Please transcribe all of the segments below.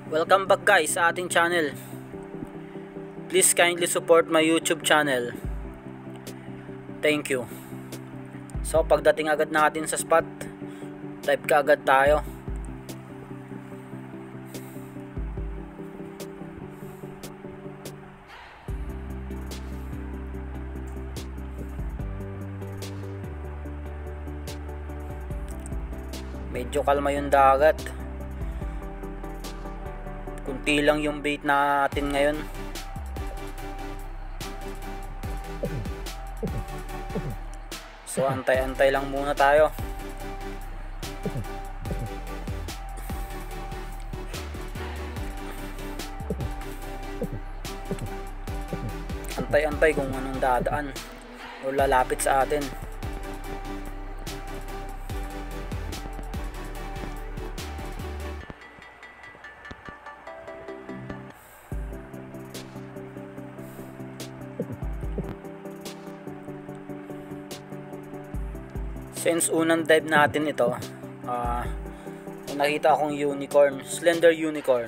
Welcome back guys sa ating channel. Please kindly support my YouTube channel. Thank you. So pagdating agad natin sa spot, dive ka agad tayo. Medyo kalma yung dagat. Kunti lang yung bait natin ngayon. So antay-antay lang muna tayo. Antay-antay kung anong dadaan o lalapit sa atin. Since unang dive natin ito, nakita akong unicorn, slender unicorn.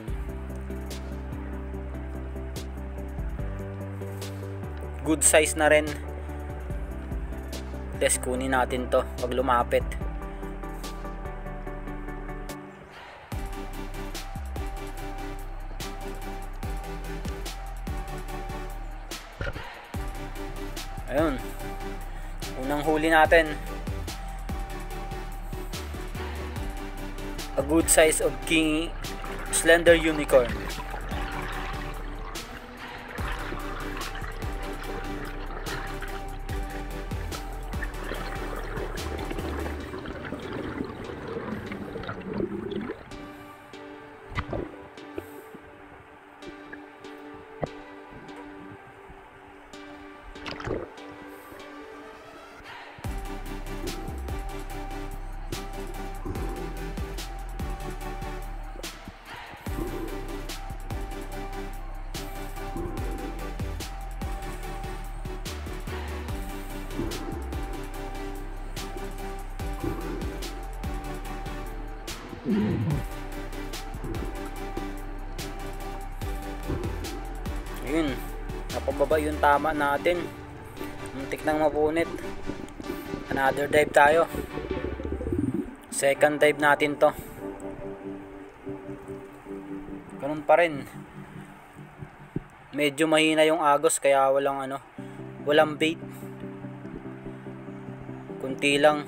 Good size na rin. Let's kunin natin to pag lumapit. Ayun. Unang huli natin. A good size of king slender unicorn. Ayun, napababa yung tama natin. Muntik nang mapunit. Another dive tayo. Second dive natin to. Ganun pa rin. Medyo mahina yung agos kaya walang bait. Kunti lang.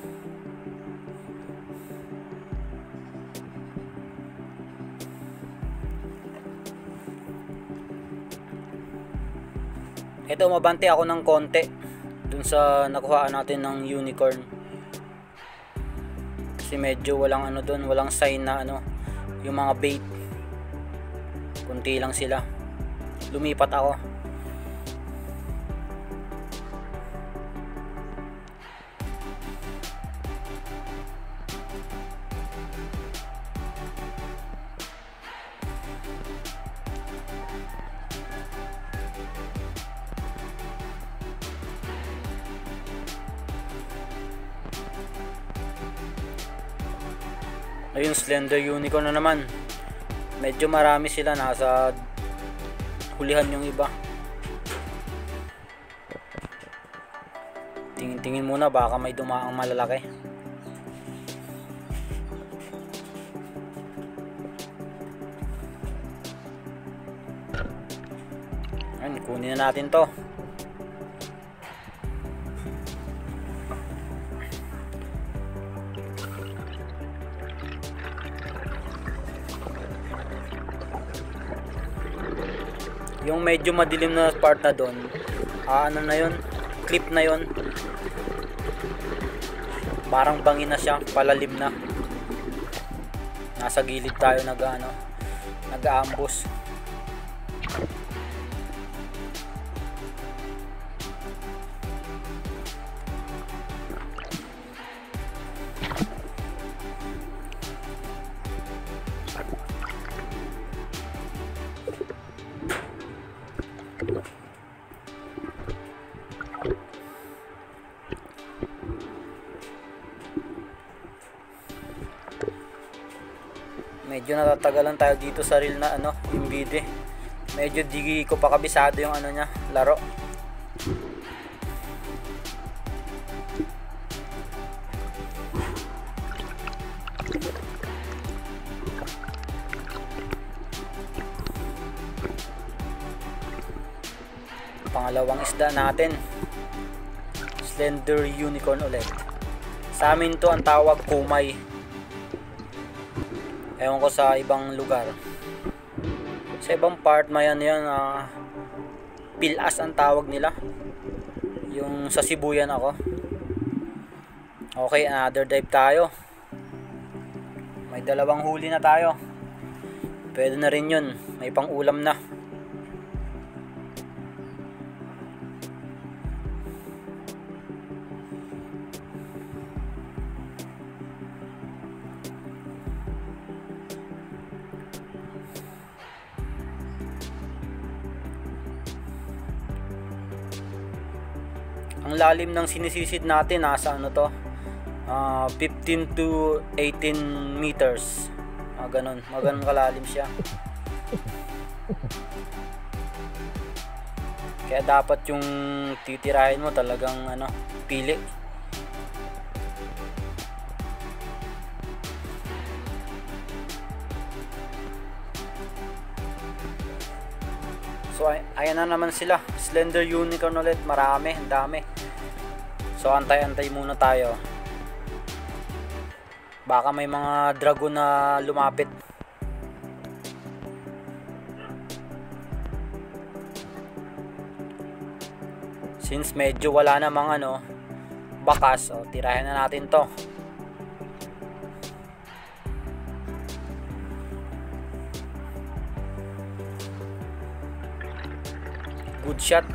Ito, umabante ako ng konti dun sa nakuhaan natin ng unicorn. Kasi medyo walang dun, walang sign na yung mga bait. Kunti lang sila. Lumipat ako. Ayun, slender unicorn na naman. Medyo marami sila, nasa hulihan yung iba. Tingin-tingin muna, baka may dumaang malalaki. Ayun, kunin na natin to. Yung medyo madilim na part na doon, na yun, clip na yun, parang bangin na siya, palalim na. Nasa gilid tayo nag-aambos. medyo medyo natatagalan tayo dito sa reel na ano, yung video. Medyo di ko pa kabisado yung ano niya, laro. Pangalawang isda natin, slender unicorn ulit. Sa amin to ang tawag kumay. Ewan ko sa ibang lugar. Sa ibang part mayan yan, pilas ang tawag nila. Yung sa Sibuyan ako. Okay, another dive tayo. May dalawang huli na tayo. Pwede na rin yun, may pang ulam na. Ang lalim ng sinisisid natin nasa ano to, 15 to 18 meters. Ganun, maganon kalalim siya. Kaya dapat yung titirahin mo talagang ano, pili. So ayan na naman sila, slender unicorn ulit, marami, ang dami. So antay-antay muna tayo. Baka may mga dragon na lumapit. Since medyo wala namang ano, bakas, so tirahin na natin to. Good shot.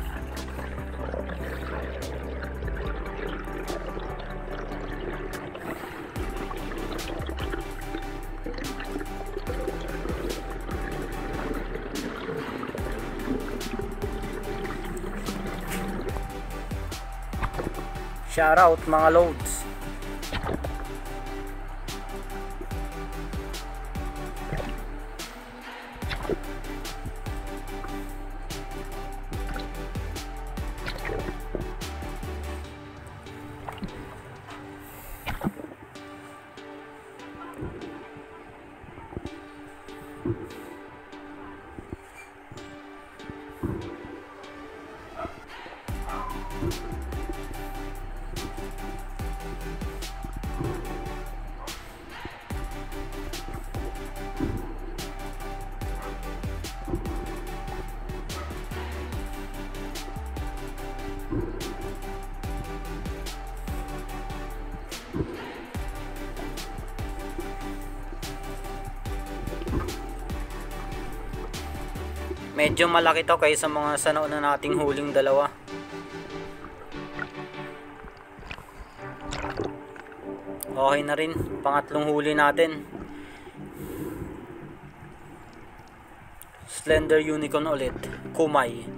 Shout out mga loads. Medyo malaki to kaysa mga sa nauna nating huling dalawa. Okay na rin, pangatlong huli natin. Slender unicorn ulit, kumay.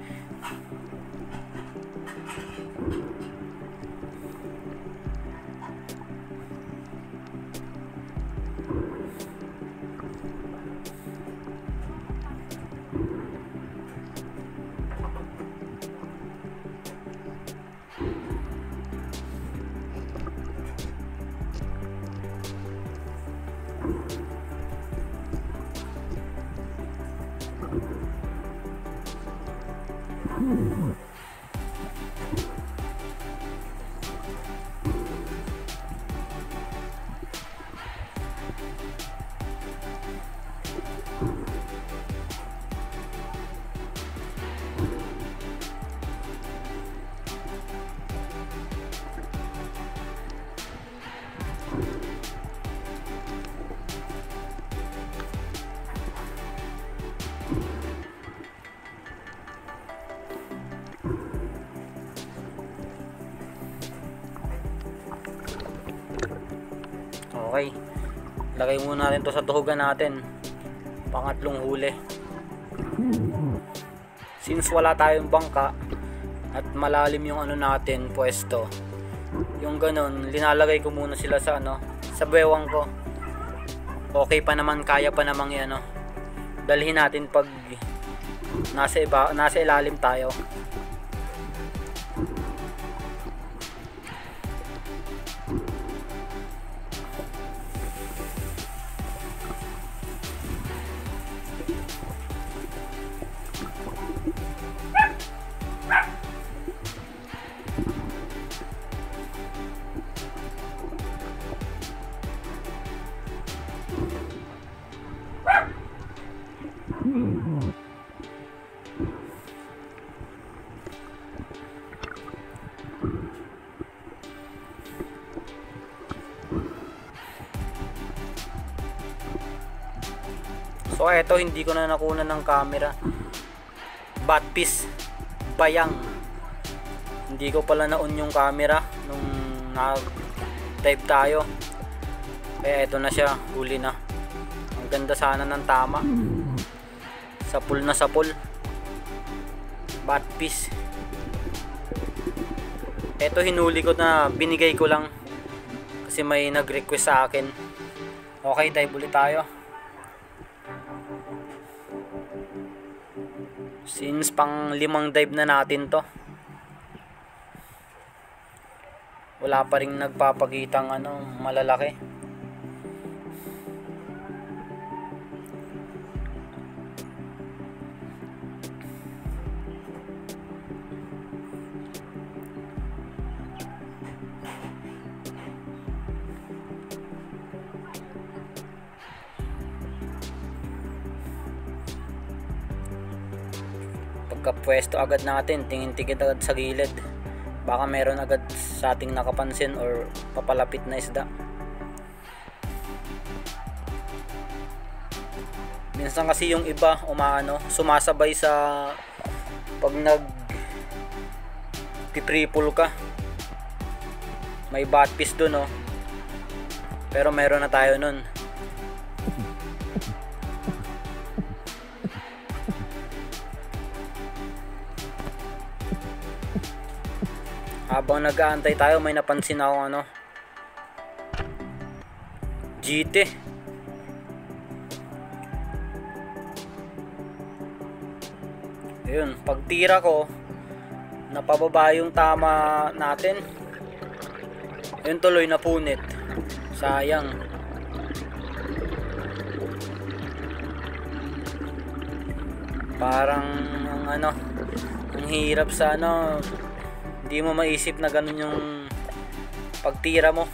Okay, lagay muna natin to sa tuhugan natin. Pangatlong huli. Since wala tayong bangka at malalim yung ano natin pwesto, yung ganun, linalagay ko muna sila sa ano, sa bewang ko. okay pa naman, kaya pa namang ano, dalhin natin pag nasa ilalim tayo. So eto, hindi ko na nakunan ng camera. Batpiece bayang. Hindi ko pala na-on yung camera nung nag-dive tayo. Kaya eto na siya, huli na. Ang ganda sana ng tama. Sapul na sapul. Batpiece. Eto, hinuli ko na, binigay ko lang kasi may nag-request sa akin. Okay, dive ulit tayo. Since pang 5 dive na natin to, wala pa ring nagpapagitang ano, malalaki. Pagkapwesto agad natin, tingin-tingin agad sa gilid, baka meron agad sa ating nakapansin or papalapit na isda. Minsan kasi yung iba sumasabay sa pag nag-triple ka, may batfish dun, pero meron na tayo nun. Habang nag-aantay tayo, may napansin ako GT. Ayun, pagtira ko, napababa yung tama natin. Ayun, tuloy napunit. Sayang. Parang ang hirap sa hindi mo maisip na ganun yung pagtira mo.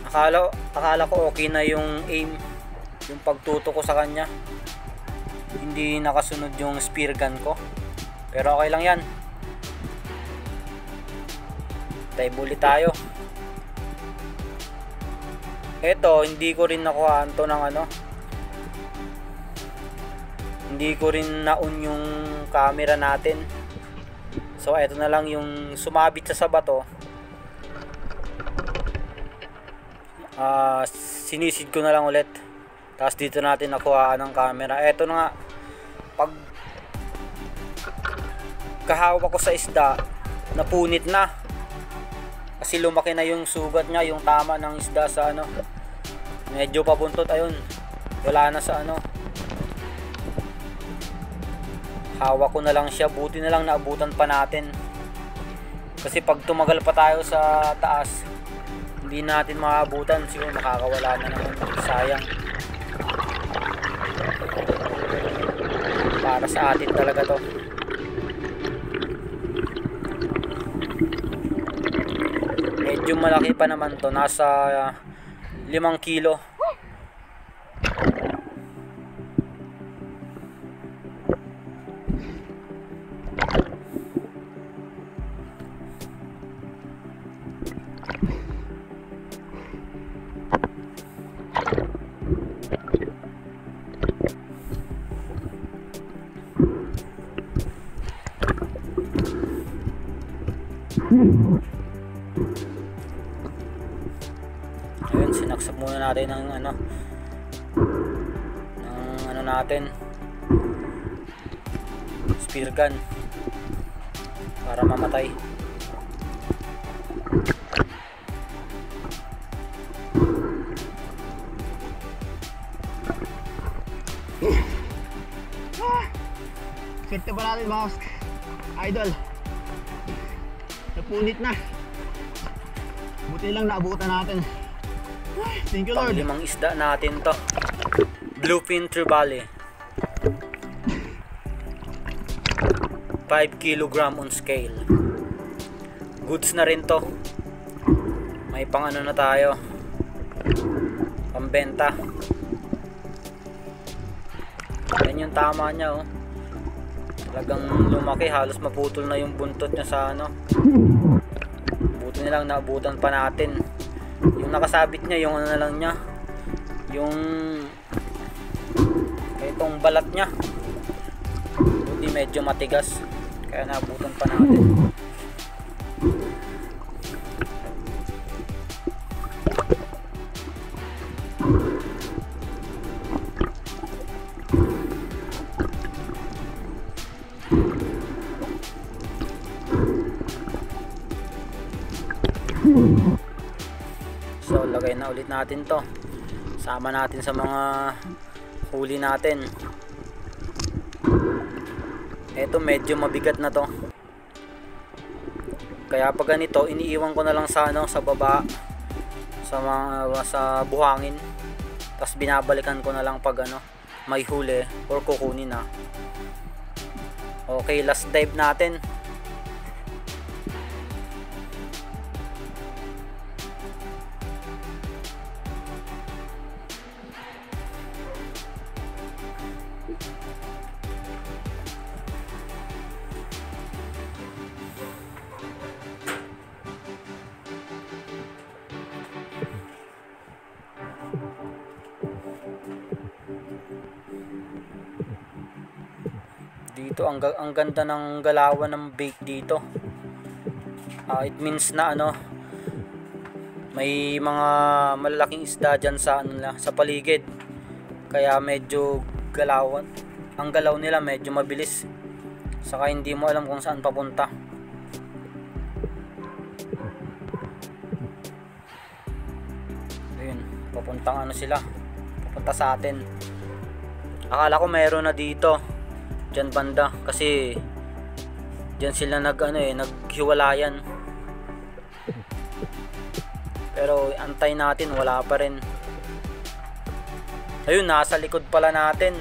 Akala ko okay na yung aim, yung pagtuto ko sa kanya. Hindi nakasunod yung spear gun ko, pero okay lang yan. Dive ulit tayo. Eto, hindi ko rin nakuhaan to ng hindi ko rin na-on yung camera natin. So eto na lang yung sumabit sa bato. Sinisid ko na lang ulit. Tapos dito natin nakuhaan ng camera. Eto na nga, pag kahawak ko sa isda, napunit na. Kasi lumaki na yung sugat niya, yung tama ng isda sa medyo pabuntot. Ayun, wala na sa hawak ko na lang siya. Buti na lang naabutan pa natin, kasi pag tumagal pa tayo sa taas, hindi natin maabutan. Siguro makakawala na naman. Sayang. Para sa atin talaga to. Medyo malaki pa naman to, nasa 5 kilo. Ayun, sinaksak muna natin ng natin, spear gun, para mamatay. Swerte pa natin mga idol. Napunit na. Buti lang naabutan natin. Thank you Lord. Pang-limang isda natin to. Bluefin trevally. 5 kilogram on scale. Goods na rin to. May pang ano na tayo. Pambenta. Yan yung tama niya oh. Talagang lumaki, halos maputol na yung buntot niya sa ano. Buti nilang naabutan pa natin. Yung nakasabit niya, yung ano na lang niya, yung itong balat niya, buti medyo matigas, kaya naabutan pa natin. So lagay na ulit natin to, sama natin sa mga huli natin. Eto medyo mabigat na to, kaya pag ganito iniiwan ko na lang sa ano, sa baba, sa buhangin, tapos binabalikan ko na lang pag ano may huli or kukunin na. Okay, last dive natin. Dito ang ganda ng galawan ng bait dito. It means na ano, may mga malalaking isda dyan sa ano, sa paligid. Kaya medyo galawan. Ang galaw nila medyo mabilis. Saka hindi mo alam kung saan papunta. Ayun, papuntang ano sila. Papunta sa atin. Akala ko meron na dito. Diyan banda kasi diyan sila naghiwalayan. Pero antay natin, wala pa rin. Ayun, nasa likod pala natin.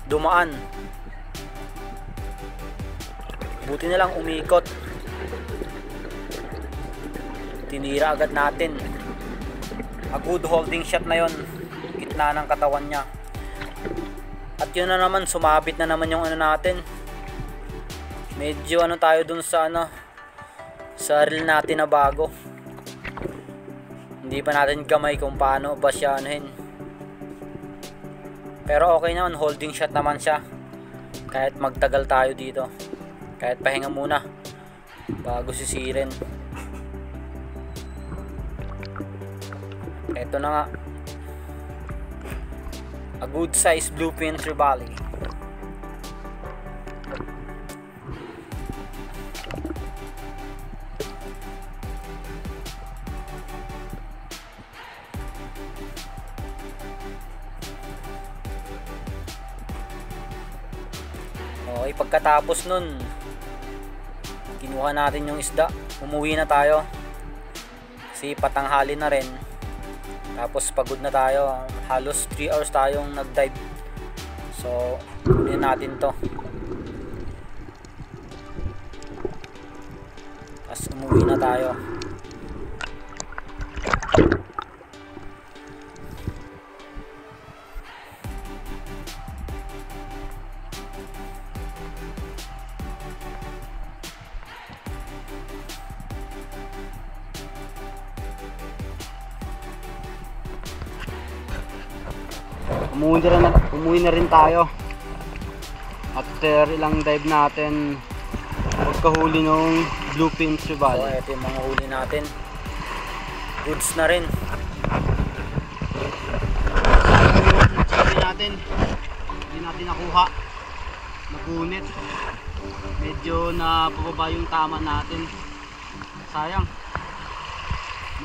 Dumaan. Buti na lang umikot. Tinira agad natin. A good holding shot na yon, gitna ng katawan niya. At yun na naman, sumabit na naman yung ano natin. Medyo ano tayo dun sa ano, sa reel natin na bago. Hindi pa natin gamay kung paano ba siya anuhin. Pero okay naman, holding shot naman siya. Kahit magtagal tayo dito. Kahit pahinga muna bago sisirin. Eto na nga. A good size bluefin trevally. Okay, pagkatapos nun, kinuha natin yung isda. Umuwi na tayo. Kasi patanghali na rin. Tapos pagod na tayo, halos 3 hours tayong nag-dive. So, unin natin to. Tapos umuwi na tayo. Umuwi na rin tayo after ilang dive natin pagkahuli nung bluefin trevally. So ito yung mga huli natin, goods na rin. Hindi natin nakuha, nagunit, medyo napababa yung tama natin, sayang.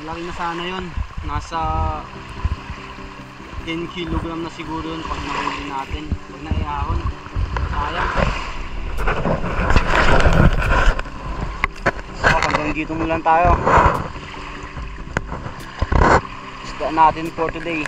Malaki na sana yun, nasa 10 kilogram na siguro yun pag nahuli natin. Pag naiahon. Sayang. So hanggang dito mo lang tayo. Isda natin for today.